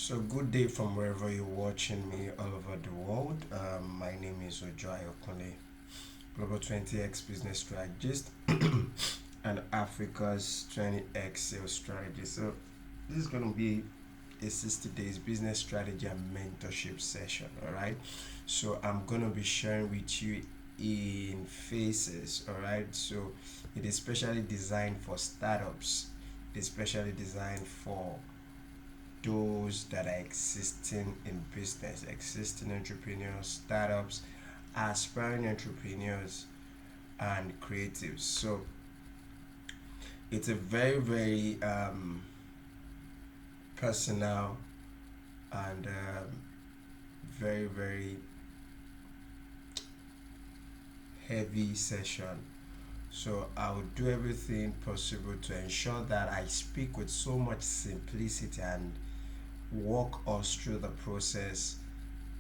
So, good day from wherever you're watching me all over the world. My name is Ojo Ayokunle, Global 20x Business Strategist and Africa's 20x Sales Strategist. So, this is going to be a 60 days business strategy and mentorship session. All right. So, I'm going to be sharing with you in phases. All right. So, it is specially designed for startups, it is specially designed for those that are existing in business, existing entrepreneurs, startups, aspiring entrepreneurs, and creatives. So it's a very personal and very heavy session. So I will do everything possible to ensure that I speak with so much simplicity and walk us through the process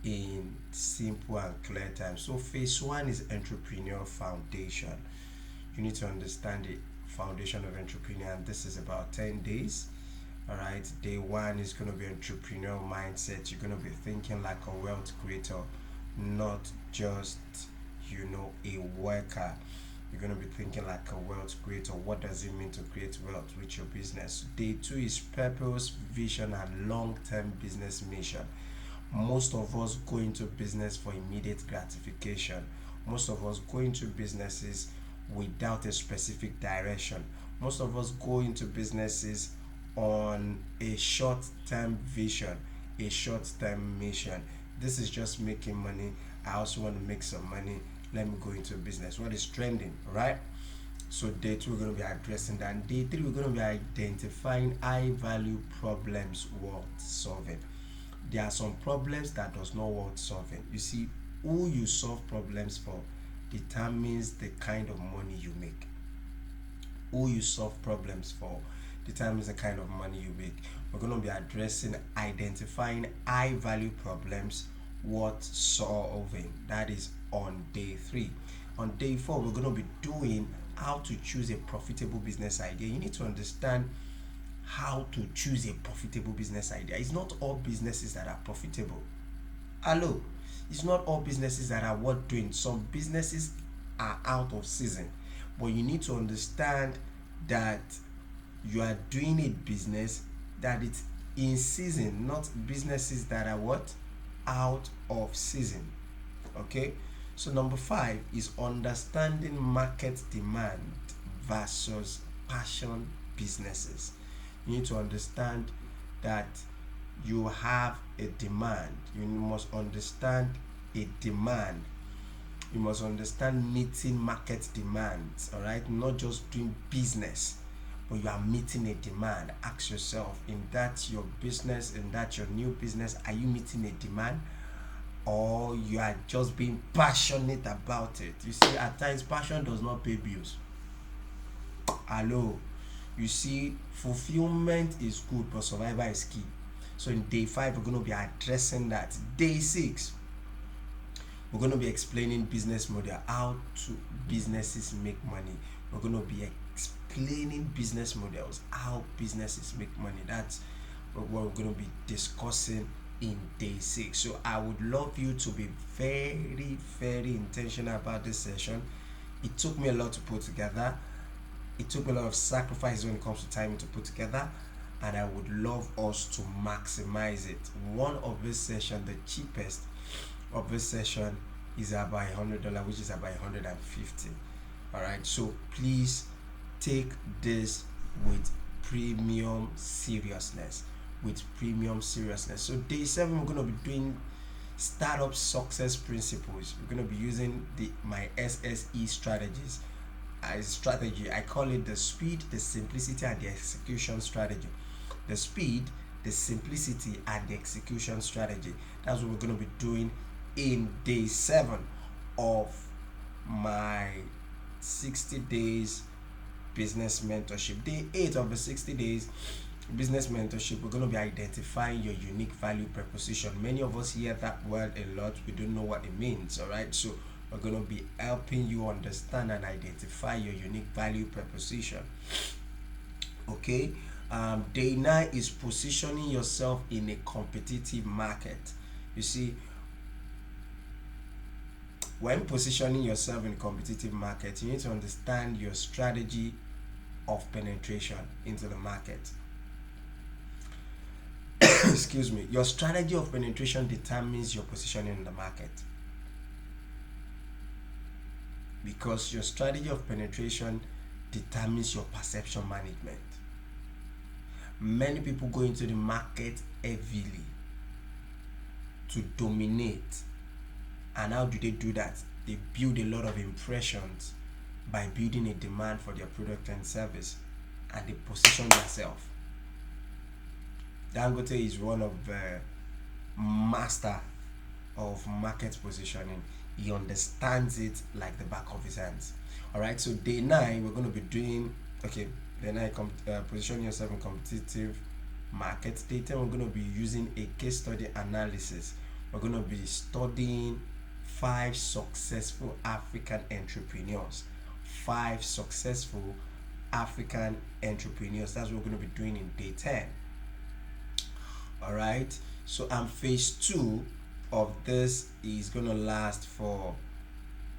in simple and clear terms. So phase one is entrepreneur foundation. You need to understand the foundation of entrepreneur, and this is about 10 days. All right, day one is going to be entrepreneurial mindset. You're going to be thinking like a wealth creator, not just a worker. You're going to be thinking like a wealth creator. What does it mean to create wealth with your business? Day two is purpose, vision, and long-term business mission. Most of us go into business for immediate gratification. Most of us go into businesses without a specific direction. Most of us go into businesses on a short-term vision, a short-term mission. This is just making money. I also want to make some money. Let me go into business. What is trending, right? So day two, we're going to be addressing that. And day three, we're going to be identifying high value problems worth solving. There are some problems that does not worth solving. You see, who you solve problems for determines the kind of money you make. Who you solve problems for determines the kind of money you make. We're going to be addressing identifying high value problems worth solving. That is on day three. On day four, we're going to be doing how to choose a profitable business idea. You need to understand how to choose a profitable business idea. It's not all businesses that are profitable. Hello, it's not all businesses that are worth doing. Some businesses are out of season, but you need to understand that you are doing a business that it's in season, not businesses that are what, out of season. Okay, so number five is understanding market demand versus passion businesses. You need to understand that you have a demand. You must understand a demand. You must understand meeting market demands. All right, not just doing business, but you are meeting a demand. Ask yourself, in that your business, in that your new business, are you meeting a demand, or you are just being passionate about it? You see, at times passion does not pay bills. Hello, you see, fulfillment is good, but survival is key. So in day five, we're going to be addressing that. Day six, we're going to be explaining business model, how to businesses make money. We're going to be explaining business models, how businesses make money. That's what we're going to be discussing in day six. So I would love you to be very intentional about this session. It took me a lot to put together. It took a lot of sacrifice when it comes to time to put together, and I would love us to maximize it. One of this session, the cheapest of this session, is about $100, which is about 150. All right, so please take this with premium seriousness. So day seven, we're going to be doing startup success principles. We're going to be using my SSE strategies as strategy. I call it the speed, the simplicity, and the execution strategy. The speed, the simplicity, and the execution strategy. That's what we're going to be doing in day seven of my 60 days business mentorship. Day 8 of the 60 days business mentorship, we're going to be identifying your unique value proposition. Many of us hear that word a lot, we don't know what it means. All right, so we're going to be helping you understand and identify your unique value proposition. Okay, Day 9 is positioning yourself in a competitive market. You see, when positioning yourself in a competitive market, you need to understand your strategy of penetration into the market. Excuse me. Your strategy of penetration determines your positioning in the market, because your strategy of penetration determines your perception management. Many people go into the market heavily to dominate. And how do they do that? They build a lot of impressions by building a demand for their product and service, and they position themselves. Dangote is one of the master of market positioning. He understands it like the back of his hands. All right, so day 9 we're going to be doing, okay, day 9 position yourself in competitive market. Day 10 we're going to be using a case study analysis. We're going to be studying 5 successful African entrepreneurs. 5 successful African entrepreneurs. That's what we're going to be doing in day 10. All right, so phase 2 of this is going to last for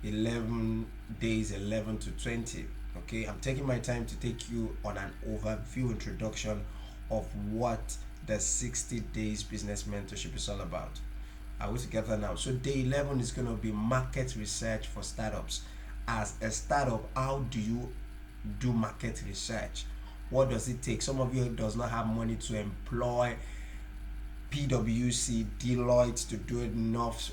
11 days, 11 to 20. Okay, I'm taking my time to take you on an overview introduction of what the 60 days business mentorship is all about. Are we together now? So day 11 is going to be market research for startups. As a startup, how do you do market research? What does it take? Some of you does not have money to employ PwC, Deloitte to do enough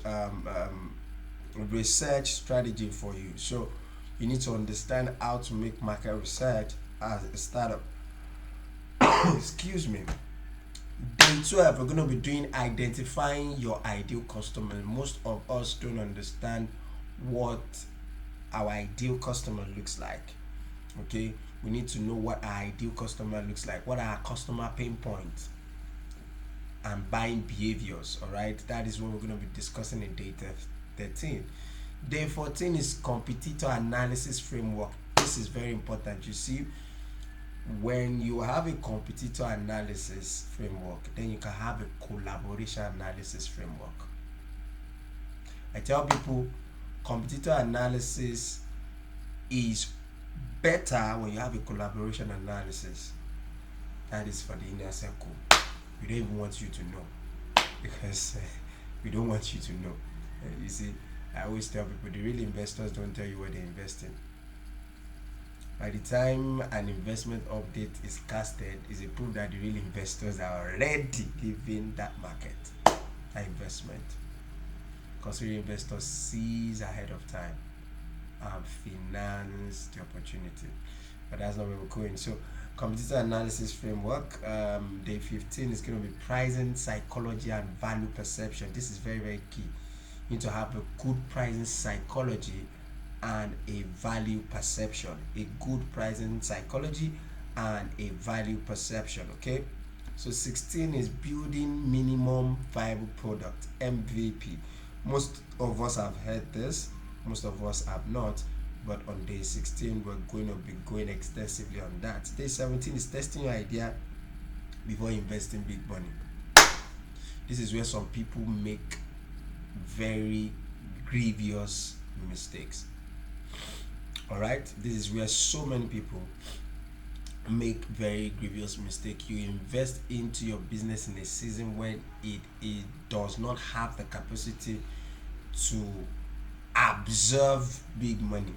research strategy for you. So you need to understand how to make market research as a startup. Excuse me. Day 12, we're going to be doing identifying your ideal customer. Most of us don't understand what our ideal customer looks like. Okay, we need to know what our ideal customer looks like. What are our customer pain points and buying behaviors? All right, that is what we're going to be discussing in day 13. Day 14 is competitor analysis framework. This is very important. You see, when you have a competitor analysis framework, then you can have a collaboration analysis framework. I tell people competitor analysis is better when you have a collaboration analysis. That is for the inner circle. We don't even want you to know, because we don't want you to know. You see, I always tell people the real investors don't tell you what they invest in. By the time an investment update is casted, is a proof that the real investors are already leaving that market, that investment. Because real investors sees ahead of time and finance the opportunity. But that's not where we're going. So competitor analysis framework, day 15 is going to be pricing psychology and value perception. This is very, very key. You need to have a good pricing psychology and a value perception. A good pricing psychology and a value perception. Okay, so 16 is building minimum viable product, MVP. Most of us have heard this, most of us have not, but on day 16 we're going to be going extensively on that. Day 17 is testing your idea before investing big money. This is where some people make very grievous mistakes. All right, this is where so many people make very grievous mistake. You invest into your business in a season when it does not have the capacity to absorb big money.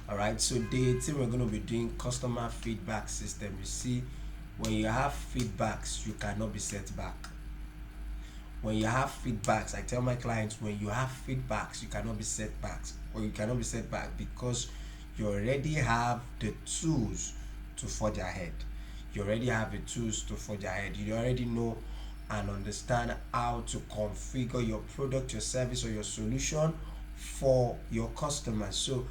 All right, so day 18 we're going to be doing customer feedback system. You see, when you have feedbacks, you cannot be set back. When you have feedbacks, I tell my clients, when you have feedbacks, you cannot be set back, or you cannot be set back, because you already have the tools to forge ahead. You already have the tools to forge ahead. You already know and understand how to configure your product, your service, or your solution for your customers. So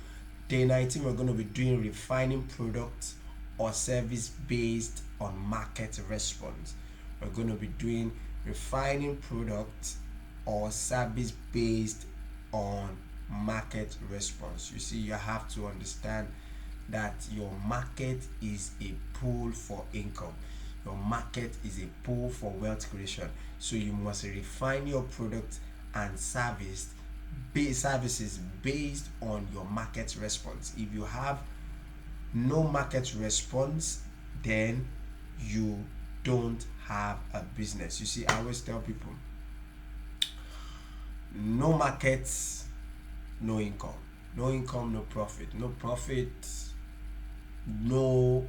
day 19 we're going to be doing refining product or service based on market response. We're going to be doing refining product or service based on market response. You see, you have to understand that your market is a pool for income. Your market is a pool for wealth creation. So you must refine your product and services based on your market response. If you have no market response, then you don't have a business. You see, I always tell people, no markets, no income. No income, no profit. No profit, no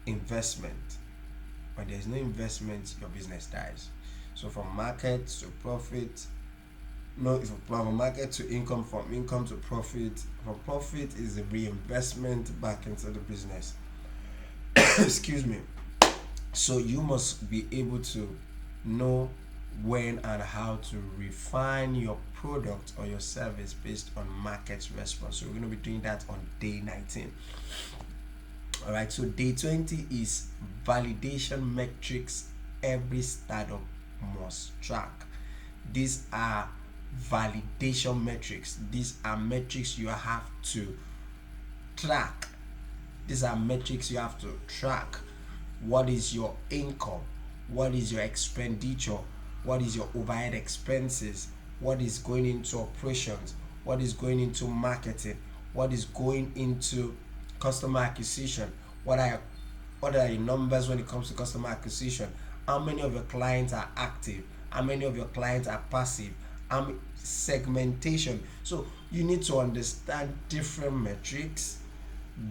investment. When there's no investment, your business dies. So from market to profit, no, from market to income, from income to profit, from profit is a reinvestment back into the business. Excuse me. So you must be able to know when and how to refine your product or your service based on market response. So we're going to be doing that on day 19. All right, so day 20 is validation metrics every startup must track. These are validation metrics. These are metrics you have to track. These are metrics you have to track. What is your income? What is your expenditure? What is your overhead expenses? What is going into operations? What is going into marketing? What is going into customer acquisition? What are your numbers when it comes to customer acquisition? How many of your clients are active? How many of your clients are passive? Segmentation. So you need to understand different metrics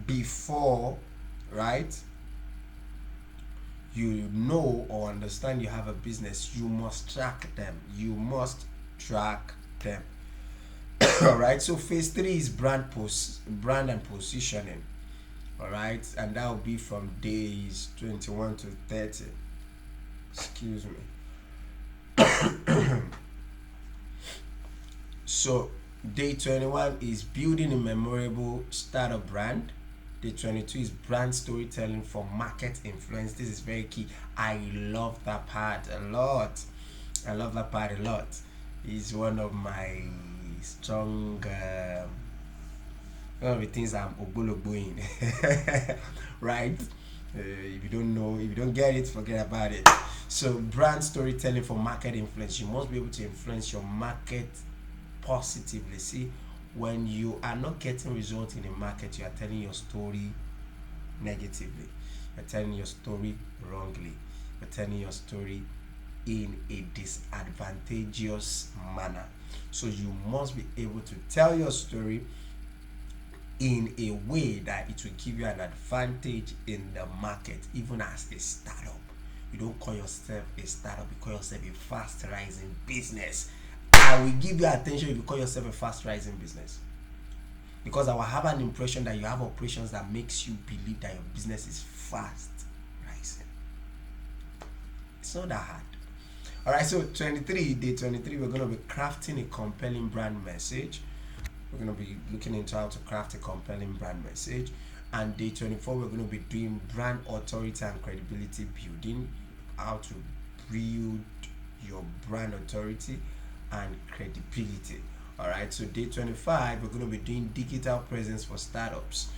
before, right, you know or understand you have a business. You must track them. All right, so phase 3 is brand and positioning. All right, and that will be from days 21 to 30. Excuse me. So day 21 is building a memorable startup brand. Day 22 is brand storytelling for market influence. This is very key. I love that part a lot. It's one of my strong one of the things I'm ogbologboing. Right? If you don't get it, forget about it. So brand storytelling for market influence. You must be able to influence your market positively. See, when you are not getting results in a market, you are telling your story negatively. You're telling your story wrongly. You're telling your story in a disadvantageous manner. So you must be able to tell your story in a way that it will give you an advantage in the market, even as a startup. You don't call yourself a startup, you call yourself a fast rising business. I will give you attention if you call yourself a fast rising business, because I will have an impression that you have operations that makes you believe that your business is fast rising. It's not that hard. All right, so day 23, we're going to be crafting a compelling brand message. We're going to be looking into how to craft a compelling brand message. And day 24, we're going to be doing brand authority and credibility building, how to build your brand authority and credibility. All right, so day 25, we're going to be doing digital presence for startups,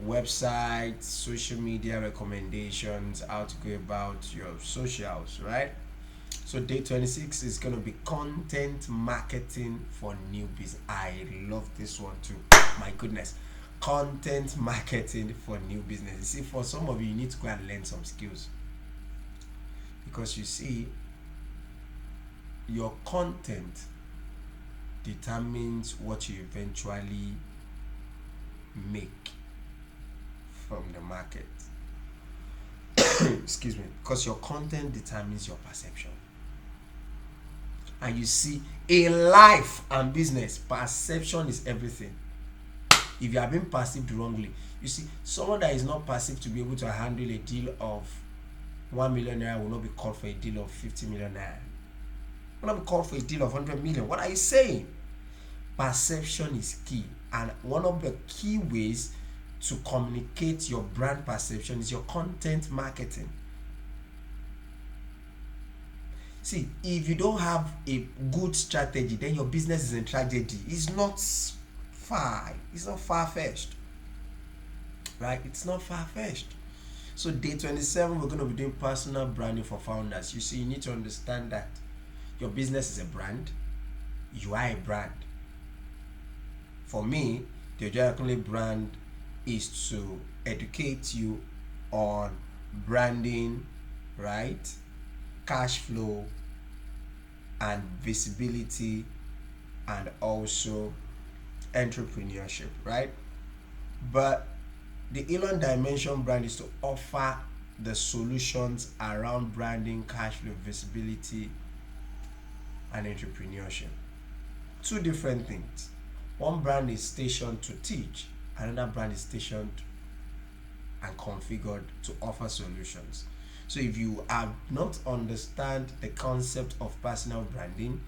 websites, social media recommendations, how to go about your socials, right? So day 26 is going to be content marketing for new business. I love this one too. My goodness. Content marketing for new business. You see, for some of you need to go and learn some skills. Because you see, your content determines what you eventually make from the market. Excuse me. Because your content determines your perception. And you see, in life and business, perception is everything. If you are being perceived wrongly, you see, someone that is not perceived to be able to handle a deal of 1 million naira will not be called for a deal of 50 million naira. Will not be called for a deal of 100 million. What are you saying? Perception is key, and one of the key ways to communicate your brand perception is your content marketing. See, if you don't have a good strategy, then your business is in tragedy. It's not far-fetched. right? It's not far-fetched. So day 27, we're going to be doing personal branding for founders. You see, you need to understand that your business is a brand. You are a brand. For me, the Ojo Ayokunle brand is to educate you on branding, right? Cash flow and visibility, and also entrepreneurship, right? But the Elon Dimension brand is to offer the solutions around branding, cash flow, visibility, and entrepreneurship. Two different things. One brand is stationed to teach, another brand is stationed and configured to offer solutions. So if you have not understand the concept of personal branding,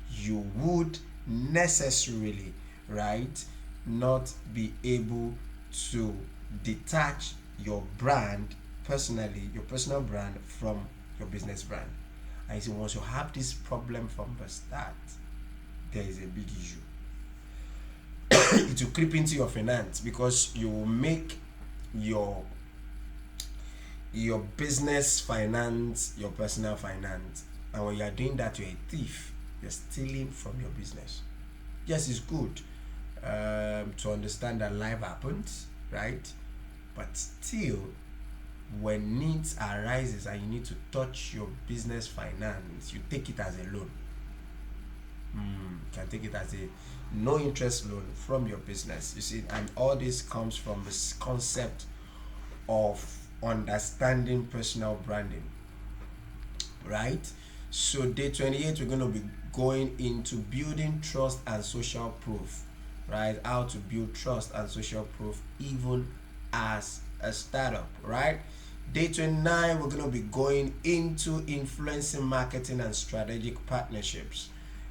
you would necessarily, right, not be able to detach your brand personally, your personal brand from your business brand. And so once you have this problem from the start, there is a big issue. It will creep into your finance because you will make your business finance your personal finance, and when you are doing that, you're a thief. You're stealing from your business. Yes, it's good to understand that life happens, right? But still, when needs arises and you need to touch your business finance, you take it as a loan. You can take it as a no interest loan from your business. You see, and all this comes from this concept of understanding personal branding, right? So day 28, we're going to be going into building trust and social proof, right? How to build trust and social proof even as a startup, right? Day 29, we're going to be going into influencing marketing and strategic partnerships.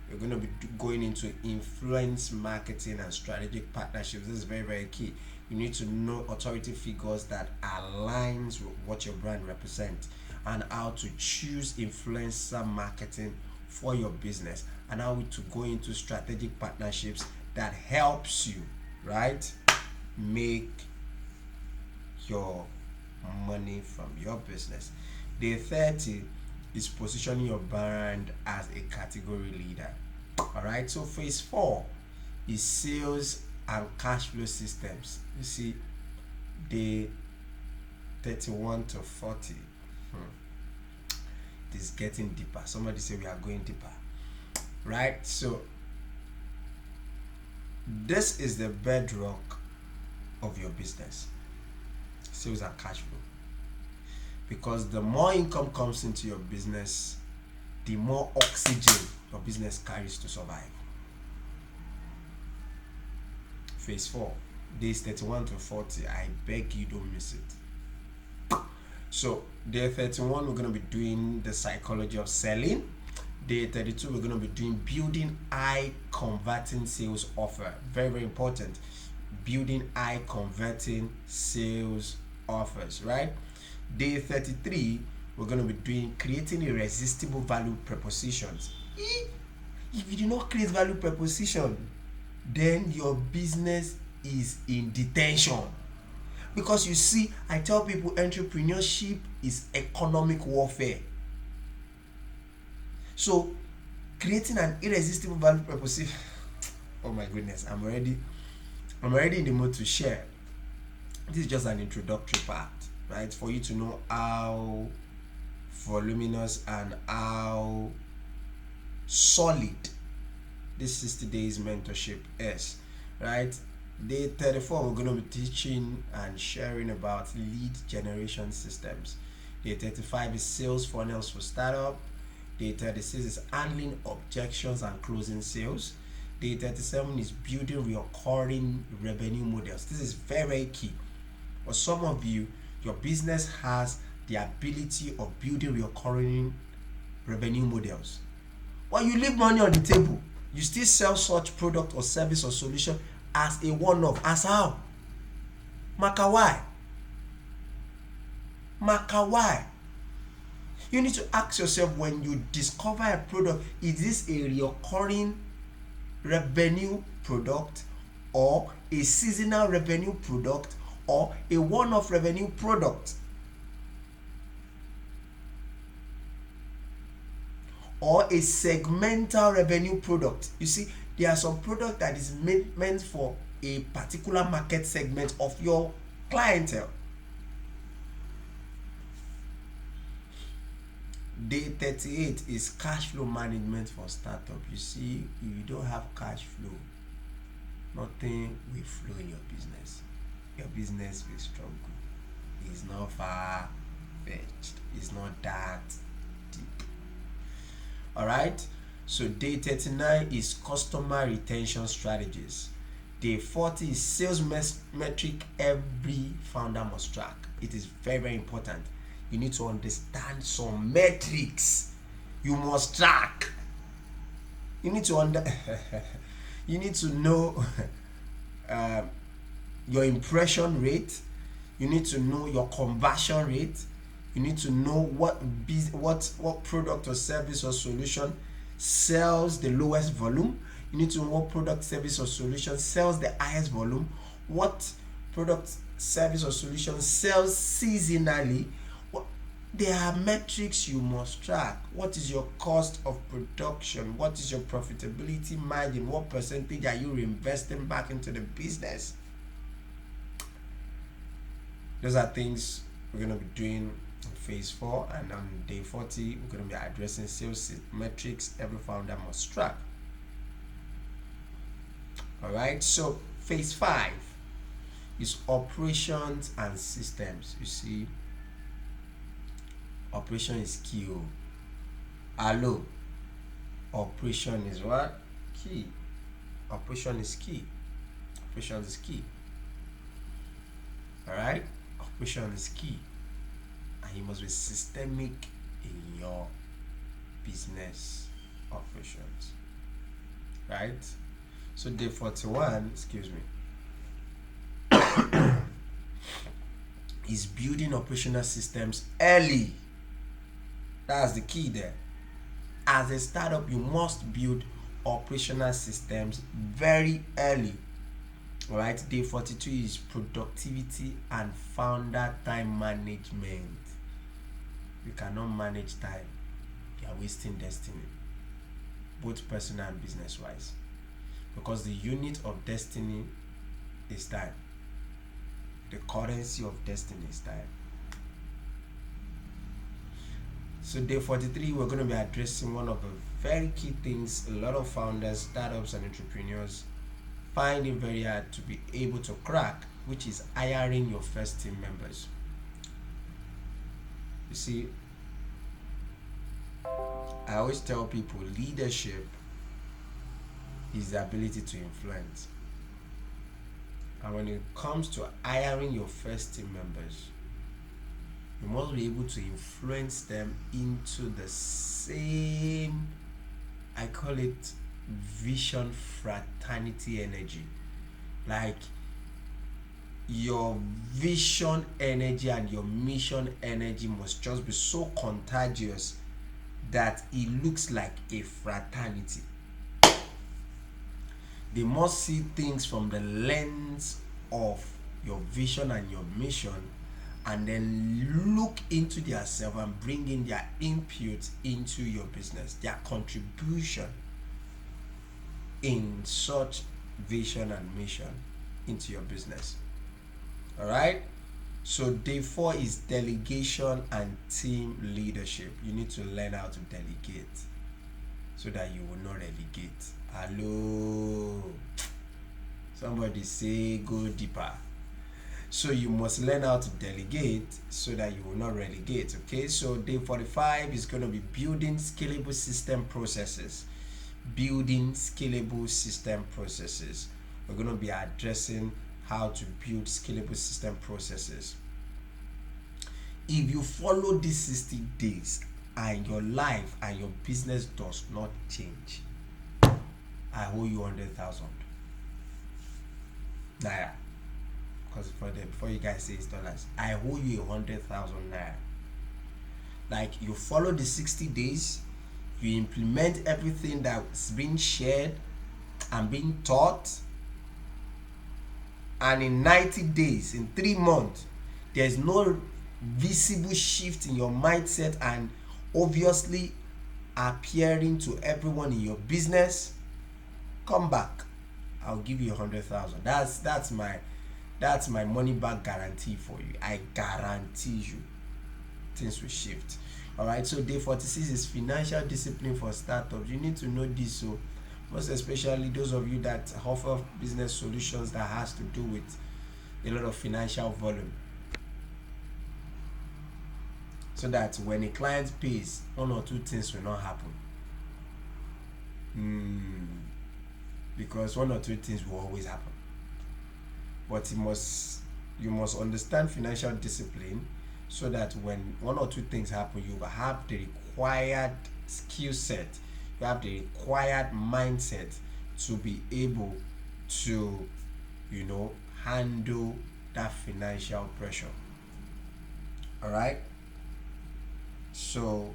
We're going to be going into influence marketing and strategic partnerships. This is very, very key. You need to know authority figures that aligns with what your brand represents, and how to choose influencer marketing for your business, and how to go into strategic partnerships that helps you, right, make your money from your business. Day 30 is positioning your brand as a category leader. All right, so phase 4 is sales and cash flow systems. You see, day 31 to 40. It is getting deeper. Somebody say we are going deeper, right? So this is the bedrock of your business, sales and cash flow. Because the more income comes into your business, the more oxygen your business carries to survive. Phase 4, days 31 to 40. I beg you, don't miss it. So day 31, we're going to be doing the psychology of selling. Day 32, we're going to be doing building high converting sales offer. Very, very important. Building high converting sales offers, right? Day 33, we're going to be doing creating irresistible value propositions. If you do not create value proposition, then your business is in detention. Because you see, I tell people entrepreneurship is economic warfare. So creating an irresistible value proposition, oh my goodness, I'm already in the mood to share. This is just an introductory part, right, for you to know how voluminous and how solid this 60 days mentorship is, right? Day 34, we're going to be teaching and sharing about lead generation systems. Day 35 is sales funnels for startup. Day 36 is handling objections and closing sales. Day 37 is building recurring revenue models. This is very, very key. For some of you, your business has the ability of building recurring revenue models. When you leave money on the table, you still sell such product or service or solution as a one-off. As how? Maka why? You need to ask yourself, when you discover a product, is this a recurring revenue product, or a seasonal revenue product, or a one-off revenue product, or a segmental revenue product. You see, there are some product that is meant for a particular market segment of your clientele. Day 38 is cash flow management for startup. You see, if you don't have cash flow, nothing will flow in your business. Your business will struggle. It's not far-fetched. It's not that deep. Alright? So day 39 is customer retention strategies. Day 40 is sales metric every founder must track. It is very, very important. You need to understand some metrics you must track. You need to you need to know your impression rate. You need to know your conversion rate. You need to know what product or service or solution sells the lowest volume. You need to know what product, service or solution sells the highest volume. What product, service or solution sells seasonally. There are metrics you must track. What is your cost of production? What is your profitability margin? What percentage are you reinvesting back into the business? Those are things we're going to be doing in phase 4, and on day 40 we're going to be addressing sales metrics every founder must track. Alright, so phase 5 is operations and systems. You see, operation is key. Hello, operation is what? Key. Operation is key. Operation is key. Alright, operation is key, and you must be systemic in your business operations. Right? So day 41, excuse me, is building operational systems early. That's the key there. As a startup, you must build operational systems very early. All right, day 42 is productivity and founder time management. You cannot manage time. You are wasting destiny, both personal and business wise, because the unit of destiny is time. The currency of destiny is time. So day 43, we're going to be addressing one of the very key things a lot of founders, startups and entrepreneurs find it very hard to be able to crack, which is hiring your first team members. You see, I always tell people leadership is the ability to influence. And when it comes to hiring your first team members, you must be able to influence them into the same, I call it vision fraternity energy. Like your vision energy and your mission energy must just be so contagious that it looks like a fraternity. They must see things from the lens of your vision and your mission, and then look into their self and bring in their input into your business, their contribution in such vision and mission into your business. All right. So day 4 is delegation and team leadership. You need to learn how to delegate so that you will not relegate. Hello, somebody say go deeper. So you must learn how to delegate so that you will not relegate. Okay, so day 45 is going to be building scalable system processes. Building scalable system processes. We're going to be addressing how to build scalable system processes. If you follow these 60 days and your life and your business does not change, I owe you 100,000 naira. Because before you guys say it's dollars, I owe you 100,000 naira. Like, you follow the 60 days, you implement everything that's being shared and being taught, and in 90 days, in 3 months, there's no visible shift in your mindset and obviously appearing to everyone in your business, come back. I'll give you 100,000. That's my money back guarantee for you. I guarantee you things will shift. All right, so day 46 is financial discipline for startups. You need to know this, so most especially those of you that offer business solutions that has to do with a lot of financial volume, so that when a client pays, one or two things will not happen. Because one or two things will always happen. But you must understand financial discipline, so that when one or two things happen, you have the required skill set, you have the required mindset to be able to, handle that financial pressure. All right. So,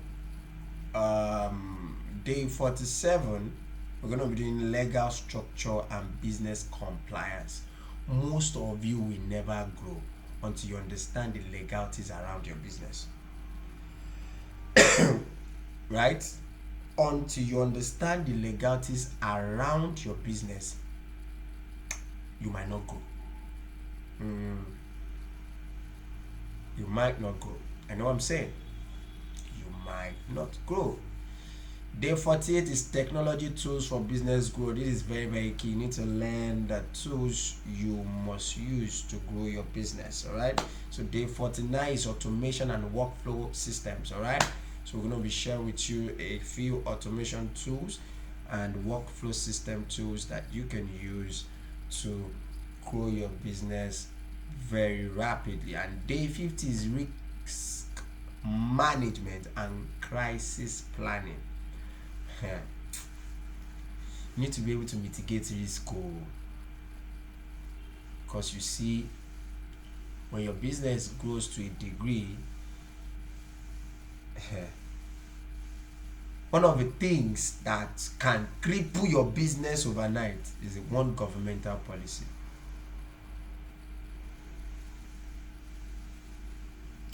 day 47, we're going to be doing legal structure and business compliance. Most of you will never grow until you understand the legalities around your business. Right? Until you understand the legalities around your business, you might not grow. You might not grow. I know what I'm saying. You might not grow. Day 48 is technology tools for business growth. This is very, very key. You need to learn the tools you must use to grow your business. All right. So day 49 is automation and workflow systems. All right. So we're going to be sharing with you a few automation tools and workflow system tools that you can use to grow your business very rapidly. And day 50 is risk management and crisis planning. You need to be able to mitigate risk, because you see, when your business grows to a degree, one of the things that can cripple your business overnight is one governmental policy.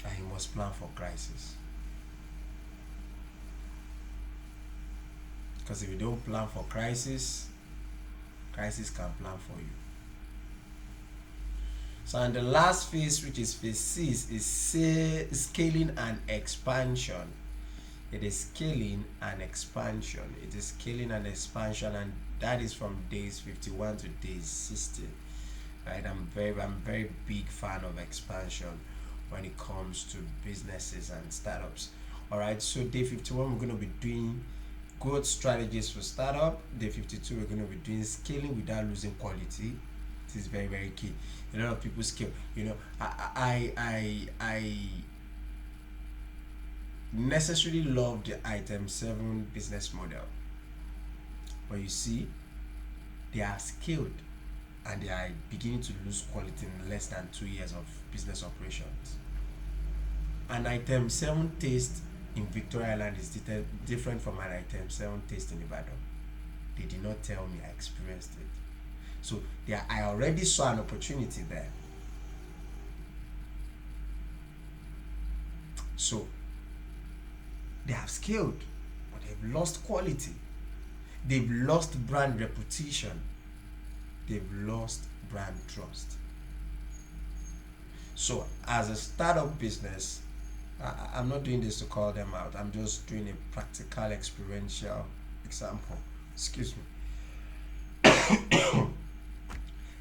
And you must plan for crisis. Because if you don't plan for crisis can plan for you. So, and the last phase, which is phase 6, is scaling and expansion. It is scaling and expansion. It is scaling and expansion, and that is from days 51 to days 60. Right? I'm very big fan of expansion when it comes to businesses and startups. All right. So day 51, we're going to be doing growth strategies for startup. Day 52, we're going to be doing scaling without losing quality. This is very, very key. A lot of people scale. I necessarily love the item 7 business model, but you see, they are scaled and they are beginning to lose quality in less than 2 years of business operations. An item 7 taste in Victoria Island is different from an item 7 taste in Ibadan. They did not tell me, I experienced it. So I already saw an opportunity there. So they have scaled, but they've lost quality. They've lost brand reputation. They've lost brand trust. So as a startup business, I'm not doing this to call them out. I'm just doing a practical experiential example. Excuse me.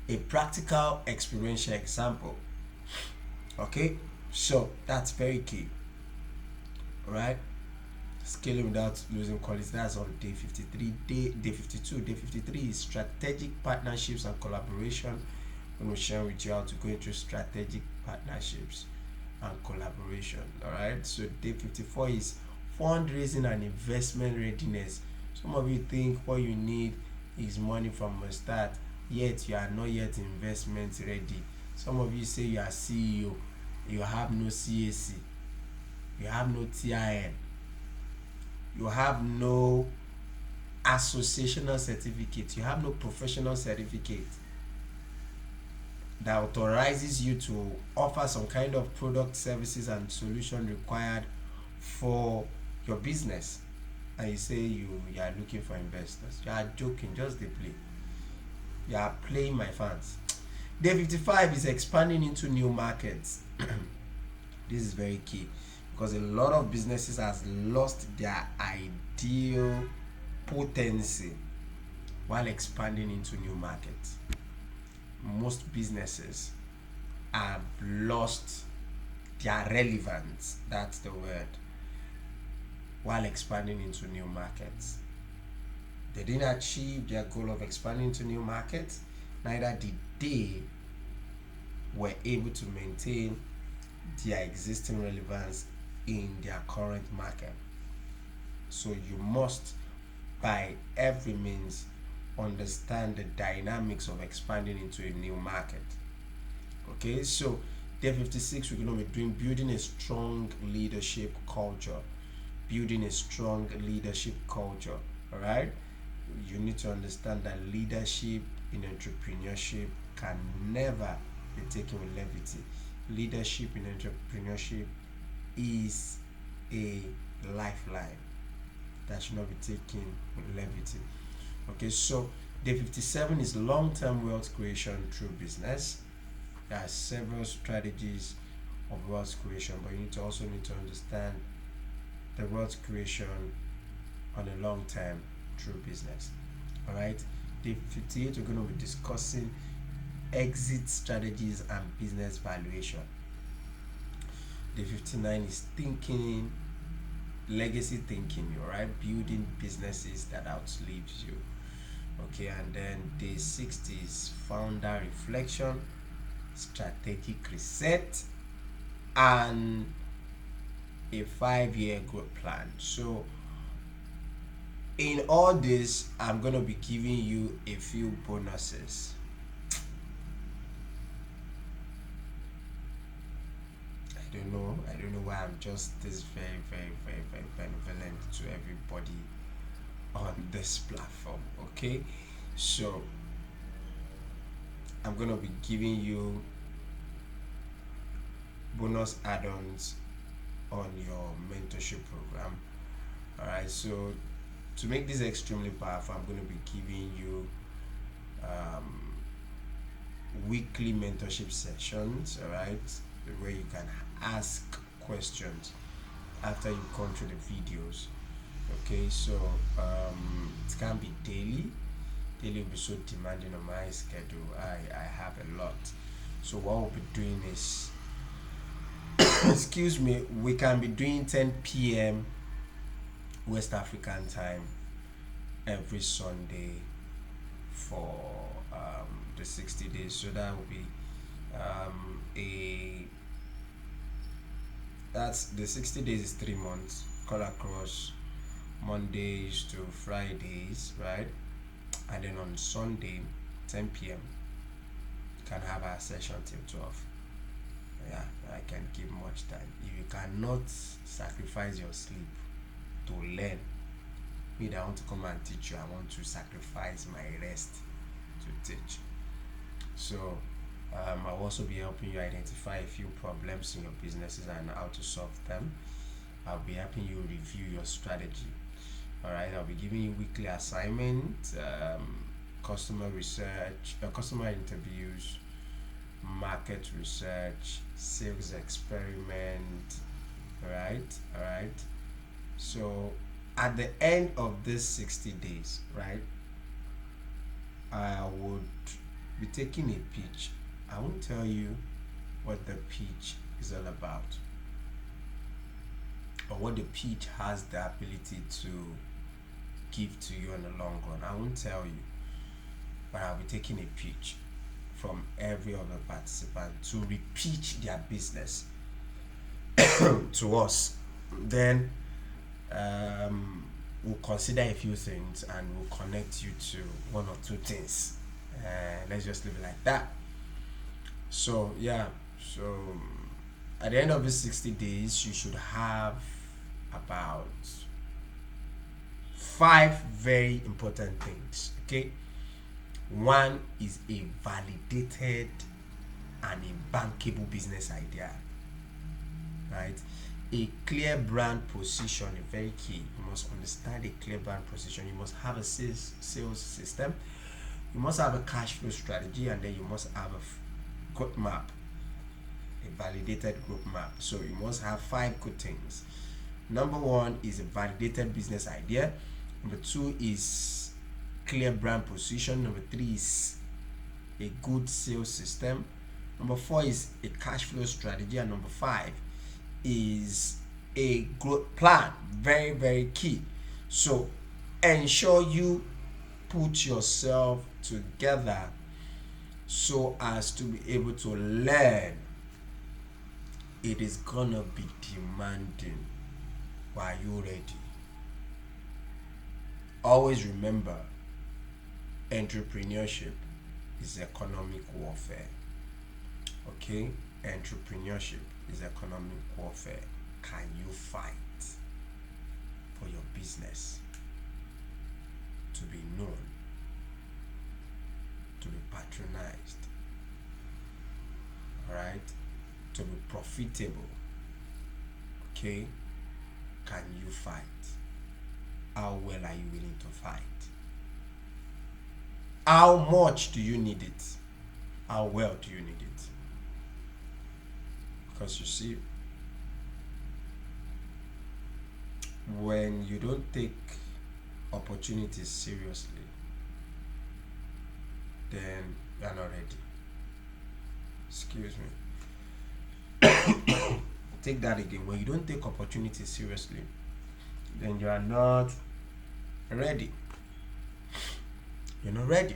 A practical experiential example. Okay, so that's very key. All right. Scaling without losing quality. That's on day 53. Day 52. Day 53 is strategic partnerships and collaboration. I'm going to share with you how to go into strategic partnerships and collaboration. All right. So day 54 is fundraising and investment readiness. Some of you think what you need is money from a start, yet you are not yet investment ready. Some of you say you are CEO, you have no CAC, you have no TIN, you have no associational certificate, you have no professional certificate. that authorizes you to offer some kind of product, services, and solution required for your business. And you say you are looking for investors. You are joking, just the play. You are playing my fans. Day 55 is expanding into new markets. This is very key because a lot of businesses has lost their ideal potency while expanding into new markets. Most businesses have lost their relevance, that's the word, while expanding into new markets. They didn't achieve their goal of expanding to new markets, neither did they were able to maintain their existing relevance in their current market. So you must, by every means, understand the dynamics of expanding into a new market. Okay, so day 56, we're going to be doing building a strong leadership culture. Building a strong leadership culture. All right, you need to understand that leadership in entrepreneurship can never be taken with levity. Leadership in entrepreneurship is a lifeline that should not be taken with levity. Okay, so day 57 is long-term wealth creation through business. There are several strategies of wealth creation, but you also need to understand the wealth creation on a long term through business. All right, day 58, we're going to be discussing exit strategies and business valuation. Day 59 is thinking, legacy thinking, all right, building businesses that outlives you. Okay, and then day 60 is founder reflection, strategic reset, and a 5-year growth plan. So in all this, I'm going to be giving you a few bonuses. I don't know why I'm just this very benevolent to everybody on this platform. Okay, so I'm going to be giving you bonus add-ons on your mentorship program. All right, so to make this extremely powerful, I'm going to be giving you weekly mentorship sessions, all right, where you can ask questions after you've gone through the videos. Okay, so it can be daily will be so demanding on my schedule. I have a lot, so what we'll be doing is excuse me, we can be doing 10 p.m. West African time every Sunday for the 60 days. So that will be that's the 60 days is 3 months, cut across Mondays to Fridays, right? And then on Sunday, 10 p.m. can have our session till 12. Yeah, I can give much time. If you cannot sacrifice your sleep to learn, me that I want to come and teach you, I want to sacrifice my rest to teach. So I'll also be helping you identify a few problems in your businesses and how to solve them. I'll be helping you review your strategy. All right, I'll be giving you weekly assignments, customer research, customer interviews, market research, sales experiment. All right. So at the end of this 60 days, right, I would be taking a pitch. I won't tell you what the pitch is all about, or what the pitch has the ability to give to you in the long run. I won't tell you, but I'll be taking a pitch from every other participant to repitch their business to us. Then we'll consider a few things and we'll connect you to one or two things. Let's just leave it like that. So yeah, so at the end of the 60 days, you should have about 5 very important things. Okay, one is a validated and a bankable business idea. Right? A clear brand position is very key. You must understand a clear brand position. You must have a sales system. You must have a cash flow strategy, and then you must have a growth map, a validated growth map. So you must have 5 good things. Number 1 is a validated business idea. Number 2 is clear brand position. Number 3 is a good sales system. Number 4 is a cash flow strategy, and number 5 is a growth plan. Very, very key. So ensure you put yourself together so as to be able to learn. It is gonna be demanding. Are you ready? Always remember, entrepreneurship is economic warfare. Okay? Entrepreneurship is economic warfare. Can you fight for your business to be known, to be patronized, alright, to be profitable? Okay? Can you fight? How well are you willing to fight? How much do you need it? How well do you need it? Because you see, when you don't take opportunities seriously, then you are not ready. Excuse me. Take that again. When you don't take opportunities seriously, then you are not ready. You're not ready.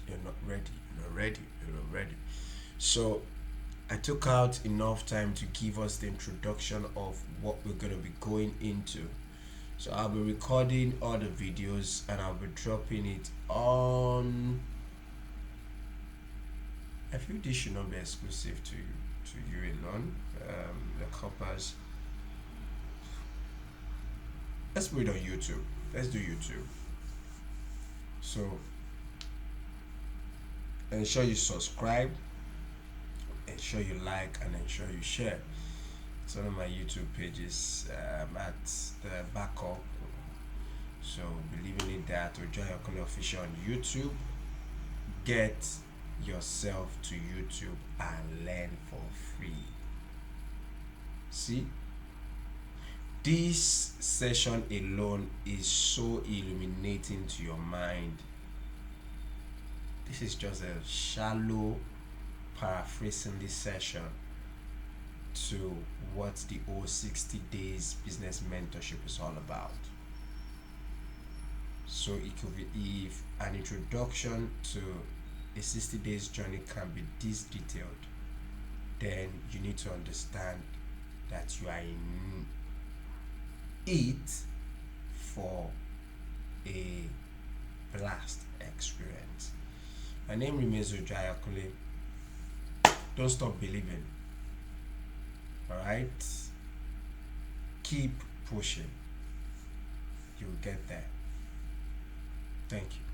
You're not ready. You're not ready. You're not ready. So I took out enough time to give us the introduction of what we're going to be going into. So I'll be recording all the videos and I'll be dropping it on. I feel this should not be exclusive to you alone. The coppers. Let's put it on YouTube. Let's do YouTube. So ensure you subscribe, ensure you like, and ensure you share. It's one of my YouTube pages at the backup. So be leaving it there to Ojo Ayokunle Official on YouTube. Get yourself to YouTube and learn for free. See, this session alone is so illuminating to your mind. This is just a shallow paraphrasing this session to what the whole 60 days business mentorship is all about. So it could be, if an introduction to a 60 days journey can be this detailed, then you need to understand that you are in it for a blast experience. My name remains Ojo Ayokunle. Don't stop believing. Alright? Keep pushing. You'll get there. Thank you.